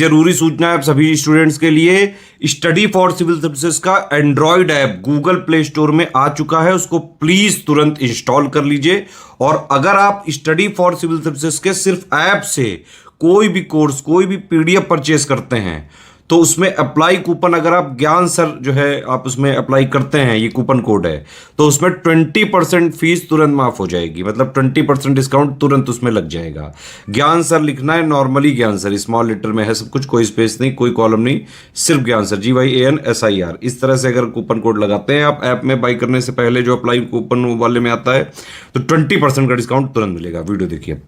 जरूरी सूचना है आप सभी स्टूडेंट्स के लिए, स्टडी फॉर सिविल सर्विसेज का Android app Google play store में आ चुका है, उसको प्लीज तुरंत इंस्टॉल कर लीजिए। और अगर आप स्टडी फॉर सिविल सर्विसेज के सिर्फ ऐप से कोई भी कोर्स, कोई भी पीडीएफ परचेस करते हैं तो उसमें अप्लाई कूपन, अगर आप ज्ञान सर जो है आप उसमें अप्लाई करते हैं, ये कूपन कोड है, तो उसमें 20% फीस तुरंत माफ हो जाएगी, मतलब 20% डिस्काउंट तुरंत उसमें लग जाएगा। ज्ञान सर लिखना है, नॉर्मली ज्ञान सर स्मॉल लेटर में है सब कुछ, कोई स्पेस नहीं, कोई कॉलम नहीं, सिर्फ ज्ञान सर GYANSIR। इस तरह से अगर कूपन कोड लगाते हैं आप ऐप में बाई करने से पहले, जो अप्लाई कूपन वाले में आता है, तो 20% का डिस्काउंट तुरंत मिलेगा। वीडियो देखिए।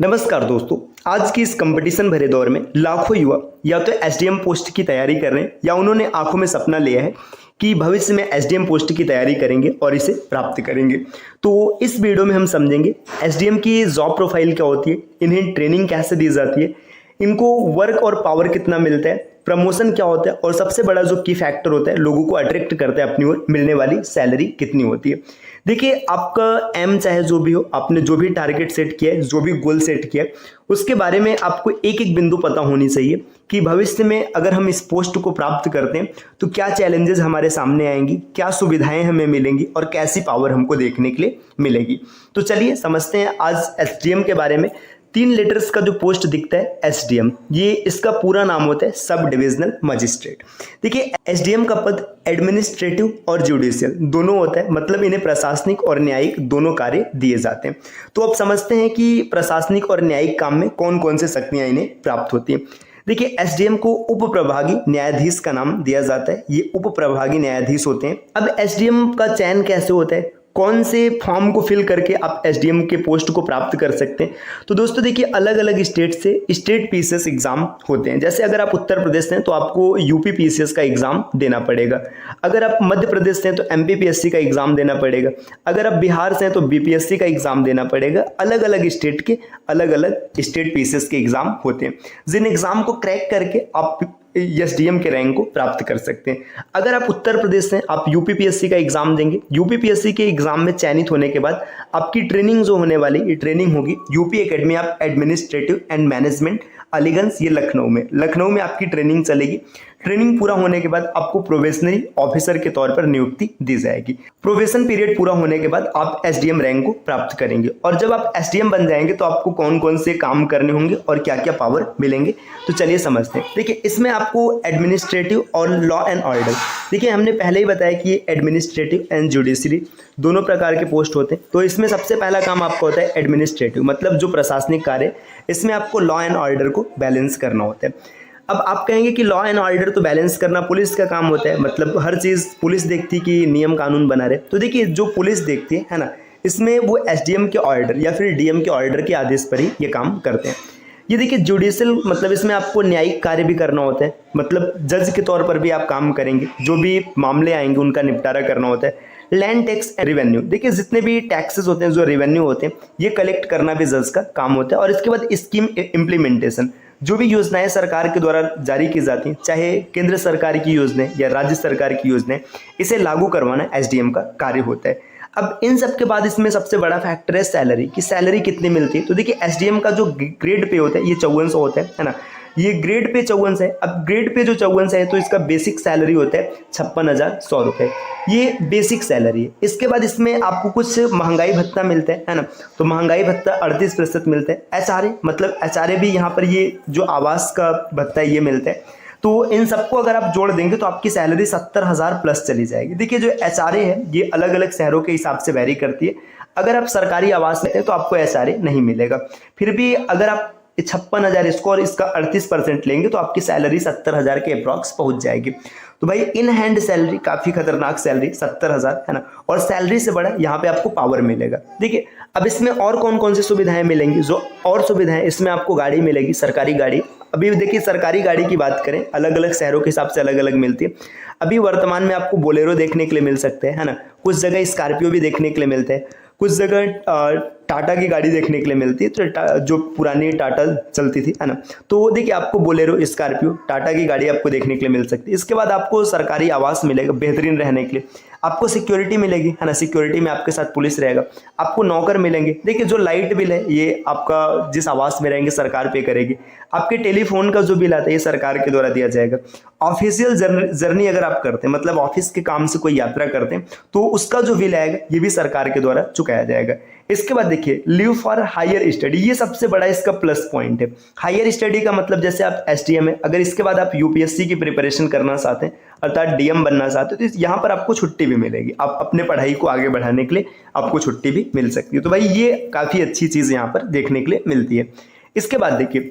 नमस्कार दोस्तों, आज की इस कंपटीशन भरे दौर में लाखों युवा या तो एसडीएम पोस्ट की तैयारी कर रहे हैं या उन्होंने आंखों में सपना लिया है कि भविष्य में एसडीएम पोस्ट की तैयारी करेंगे और इसे प्राप्त करेंगे। तो इस वीडियो में हम समझेंगे एसडीएम की जॉब प्रोफाइल क्या होती है, इन्हें ट्रेनिंग कैसे दी जाती है, इनको वर्क और पावर कितना मिलता है, प्रमोशन क्या होता है और सबसे बड़ा जो की फैक्टर होता है लोगों को अट्रैक्ट करता है अपनी ओर, मिलने वाली सैलरी कितनी होती है। देखिए, आपका एम चाहे जो भी हो, आपने जो भी टारगेट सेट किया है, जो भी गोल सेट किया है, उसके बारे में आपको एक एक बिंदु पता होनी चाहिए कि भविष्य में अगर हम इस पोस्ट को प्राप्त करते हैं तो क्या चैलेंजेस हमारे सामने आएंगी, क्या सुविधाएं हमें मिलेंगी और कैसी पावर हमको देखने के लिए मिलेगी। तो चलिए समझते हैं आज एसडीएम के बारे में। 3 लेटर्स का जो पोस्ट दिखता है एसडीएम, ये इसका पूरा नाम होता है सब डिविजनल मजिस्ट्रेट। देखिए, एसडीएम का पद एडमिनिस्ट्रेटिव और जुडिशियल दोनों होता है, मतलब इन्हें प्रशासनिक और न्यायिक दोनों कार्य दिए जाते हैं। तो अब समझते हैं कि प्रशासनिक और न्यायिक काम में कौन कौन से शक्तियां इन्हें प्राप्त होती हैं। देखिए, एसडीएम को उप प्रभागी न्यायाधीश का नाम दिया जाता है, ये उप प्रभागी न्यायाधीश होते हैं। अब एसडीएम का चयन कैसे होता है, कौन से फॉर्म को फिल करके आप एसडीएम के पोस्ट को प्राप्त कर सकते हैं। तो दोस्तों देखिए, अलग अलग स्टेट से स्टेट पीसीएस एग्जाम होते हैं। जैसे अगर आप उत्तर प्रदेश से हैं तो आपको यूपी पीसीएस का एग्जाम देना पड़ेगा, अगर आप मध्य प्रदेश से हैं तो एमपीपीएससी का एग्जाम देना पड़ेगा, अगर आप बिहार से हैं तो बीपीएससी का एग्जाम देना पड़ेगा। अलग अलग स्टेट के अलग अलग स्टेट पीसीएस के एग्जाम होते हैं, जिन एग्जाम को क्रैक करके आप एसडीएम के रैंक को प्राप्त कर सकते हैं। अगर आप उत्तर प्रदेश से आप यूपीपीएससी का एग्जाम देंगे, यूपीपीएससी के एग्जाम में चयनित होने के बाद आपकी ट्रेनिंग जो होने वाली, ये ट्रेनिंग होगी UP academy of administrative and management Aliganj, ये लखनऊ में आपकी ट्रेनिंग चलेगी। ट्रेनिंग पूरा होने के बाद आपको प्रोबेशनरी ऑफिसर के तौर पर नियुक्ति दी जाएगी। प्रोबेशन पीरियड पूरा होने के बाद आप एसडीएम रैंक को प्राप्त करेंगे और जब आप एसडीएम बन जाएंगे तो आपको कौन कौन से काम करने होंगे और क्या क्या पावर मिलेंगे, तो चलिए समझते हैं। देखिए, इसमें आपको एडमिनिस्ट्रेटिव और लॉ एंड ऑर्डर, देखिए हमने पहले ही बताया कि ये एडमिनिस्ट्रेटिव एंड जुडिशरी दोनों प्रकार के पोस्ट होते हैं। तो इसमें सबसे पहला काम आपका होता है एडमिनिस्ट्रेटिव, मतलब जो प्रशासनिक कार्य, इसमें आपको लॉ एंड ऑर्डर को बैलेंस करना होता है। अब आप कहेंगे कि लॉ एंड ऑर्डर तो बैलेंस करना पुलिस का काम होता है, मतलब हर चीज़ पुलिस देखती है कि नियम कानून बना रहे। तो देखिए, जो पुलिस देखती है ना, इसमें वो एसडीएम के ऑर्डर या फिर डीएम के ऑर्डर के आदेश पर ही ये काम करते हैं। ये देखिए जुडिशियल, मतलब इसमें आपको न्यायिक कार्य भी करना होता है, मतलब जज के तौर पर भी आप काम करेंगे, जो भी मामले आएंगे उनका निपटारा करना होता है। लैंड टैक्स रेवेन्यू, देखिए जितने भी टैक्सेस होते हैं, जो रेवेन्यू होते हैं, ये कलेक्ट करना भी जज का काम होता है। और इसके बाद स्कीम इम्प्लीमेंटेशन, जो भी योजनाएं सरकार के द्वारा जारी की जाती हैं, चाहे केंद्र सरकार की योजनाएं या राज्य सरकार की योजनाएं, इसे लागू करवाना एसडीएम का कार्य होता है। अब इन सब के बाद इसमें सबसे बड़ा फैक्टर है सैलरी, कि सैलरी कितनी मिलती है। तो देखिए, एसडीएम का जो ग्रेड पे होता है ये 5400 होता है ना, ये ग्रेड पे 5400 है। अब ग्रेड पे जो 5400 है तो इसका बेसिक सैलरी होता है 56,100 रुपये, ये बेसिक सैलरी है। इसके बाद इसमें आपको कुछ महंगाई भत्ता मिलता है ना, तो महंगाई भत्ता 38% मिलता है। एचआरए, मतलब एचआरए भी यहाँ पर, ये जो आवास का भत्ता है ये मिलता है। तो इन सबको अगर आप जोड़ देंगे तो आपकी सैलरी 70,000 प्लस चली जाएगी। देखिए, जो एचआरए है ये अलग अलग शहरों के हिसाब से वैरी करती है। अगर आप सरकारी आवास लेते हैं तो आपको एचआरए नहीं मिलेगा। फिर भी अगर आप 56,000 इसको और इसका 38% लेंगे तो आपकी सैलरी 70,000 के अप्रॉक्स पहुंच जाएगी। तो भाई इन हैंड सैलरी काफ़ी खतरनाक सैलरी 70,000 है ना, और सैलरी से बड़ा यहाँ पे आपको पावर मिलेगा। देखिए, अब इसमें और कौन कौन सी सुविधाएं मिलेंगी, जो और सुविधाएं, इसमें आपको गाड़ी मिलेगी, सरकारी गाड़ी। अभी देखिए, सरकारी गाड़ी की बात करें, अलग अलग शहरों के हिसाब से अलग अलग मिलती है। अभी वर्तमान में आपको बोलेरो देखने के लिए मिल सकते हैं, है ना, कुछ जगह स्कॉर्पियो भी देखने के लिए मिलते हैं, कुछ जगह टाटा की गाड़ी देखने के लिए मिलती है, तो जो पुरानी टाटा चलती थी, है ना, तो देखिए आपको बोलेरो, स्कॉर्पियो, टाटा की गाड़ी आपको देखने के लिए मिल सकती है। इसके बाद आपको सरकारी आवास मिलेगा बेहतरीन रहने के लिए। आपको सिक्योरिटी मिलेगी, है ना, सिक्योरिटी में आपके साथ पुलिस रहेगा, आपको नौकर मिलेंगे। देखिए जो लाइट बिल है ये आपका जिस आवास में रहेंगे सरकार पे करेगी, आपके टेलीफोन का जो बिल आता है ये सरकार के द्वारा दिया जाएगा। ऑफिशियल जर्नी अगर आप करते हैं, मतलब ऑफिस के काम से कोई यात्रा करते हैं, तो उसका जो बिल आएगा ये भी सरकार के द्वारा चुकाया जाएगा। इसके बाद देखिए लीव फॉर हायर स्टडी, ये सबसे बड़ा इसका प्लस पॉइंट है। हायर स्टडी का मतलब जैसे आप एसडीएम है, अगर इसके बाद आप यूपीएससी की प्रिपरेशन करना चाहते हैं अर्थात डीएम बनना चाहते हो, तो यहाँ पर आपको छुट्टी भी मिलेगी, आप अपने पढ़ाई को आगे बढ़ाने के लिए आपको छुट्टी भी मिल सकती है। तो भाई ये काफ़ी अच्छी चीज़ यहाँ पर देखने के लिए मिलती है। इसके बाद देखिए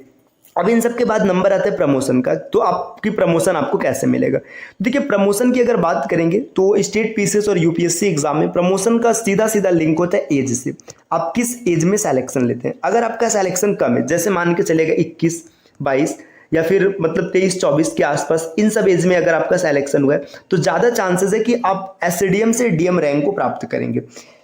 अब इन सब के बाद नंबर आता है प्रमोशन का, तो आपकी प्रमोशन आपको कैसे मिलेगा। देखिए प्रमोशन की अगर बात करेंगे तो स्टेट पीसीएस और यूपीएससी एग्जाम में प्रमोशन का सीधा सीधा लिंक होता है एज से। आप किस एज में सिलेक्शन लेते हैं। अगर आपका सिलेक्शन कम है, जैसे मान के चलेगा 21, 22 या फिर मतलब 23, 24 के आसपास, इन सब एज में अगर आपका सिलेक्शन हुआ है तो ज़्यादा चांसेस है कि आप एसडीएम से डीएम रैंक को प्राप्त करेंगे।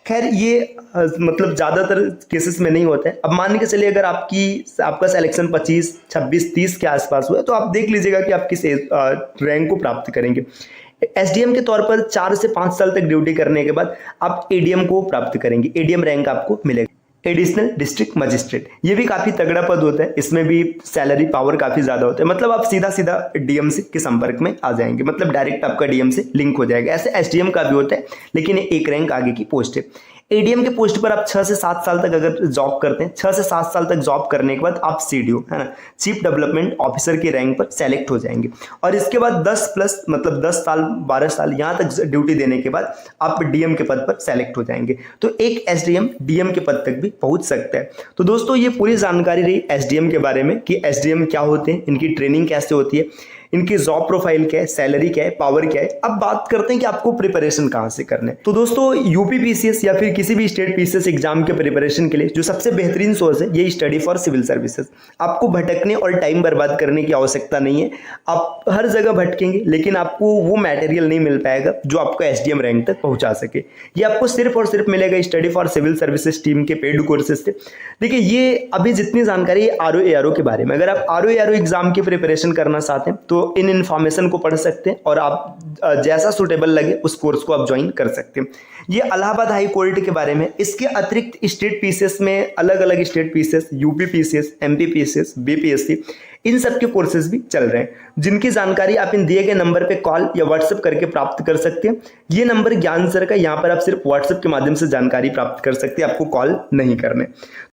खैर ये मतलब ज़्यादातर केसेस में नहीं होता है। अब मान के चलिए अगर आपका सिलेक्शन 25, 26, 30 के आसपास हुआ है तो आप देख लीजिएगा कि आप किस रैंक को प्राप्त करेंगे। एसडीएम के तौर पर 4 से 5 साल तक ड्यूटी करने के बाद आप एडीएम को प्राप्त करेंगे, एडीएम रैंक आपको मिलेगा, एडिशनल डिस्ट्रिक्ट मजिस्ट्रेट। ये भी काफ़ी तगड़ा पद होता है, इसमें भी सैलरी पावर काफ़ी ज़्यादा होता है, मतलब आप सीधा सीधा डीएम के संपर्क में आ जाएंगे, मतलब डायरेक्ट आपका डीएम से लिंक हो जाएगा। ऐसे एसडीएम का भी होता है लेकिन एक रैंक आगे की पोस्ट है। एडीएम के पोस्ट पर आप 6 से 7 साल तक अगर जॉब करते हैं, 6 से 7 साल तक जॉब करने के बाद आप सीडीओ, है ना, चीफ डेवलपमेंट ऑफिसर की रैंक पर सेलेक्ट हो जाएंगे। और इसके बाद 10 प्लस मतलब 10 साल 12 साल यहाँ तक ड्यूटी देने के बाद आप डीएम के पद पर सेलेक्ट हो जाएंगे। तो एक एसडीएम डीएम के पद तक भी पहुंच सकता है। तो दोस्तों ये पूरी जानकारी रही एसडीएम के बारे में कि एसडीएम क्या होते हैं, इनकी ट्रेनिंग कैसे होती है, इनकी जॉब प्रोफाइल क्या है, सैलरी क्या है, पावर क्या है। अब बात करते हैं कि आपको प्रिपरेशन कहाँ से करना है। तो दोस्तों यूपी पीसीएस या फिर किसी भी स्टेट पीसीएस एग्जाम के प्रिपरेशन के लिए जो सबसे बेहतरीन सोर्स है ये स्टडी फॉर सिविल सर्विसेज। आपको भटकने और टाइम बर्बाद करने की आवश्यकता नहीं है। आप हर जगह भटकेंगे लेकिन आपको वो मटेरियल नहीं मिल पाएगा जो आपको एसडीएम रैंक तक पहुंचा सके। ये आपको सिर्फ और सिर्फ मिलेगा study for civil services team के पेड कोर्सेज से। देखिए ये अभी जितनी जानकारी है आरओ के बारे में, अगर आप आरओ एग्जाम की प्रिपरेशन करना चाहते हैं तो इन इन्फॉर्मेशन को पढ़ सकते हैं और आप जैसा सुटेबल लगे उस कोर्स को आप ज्वाइन कर सकते हैं। ये इलाहाबाद हाई कोर्ट के बारे में। इसके अतिरिक्त स्टेट पीसीएस में अलग अलग state PCS, UP PCS, MP PCS, BPSC, इन सब के कोर्सेज भी चल रहे हैं जिनकी जानकारी आप इन दिए गए नंबर पे कॉल या व्हाट्सएप करके प्राप्त कर सकते हैं। ये नंबर ज्ञान सर का, यहाँ पर आप सिर्फ व्हाट्सएप के माध्यम से जानकारी प्राप्त कर सकते हैं, आपको कॉल नहीं करने।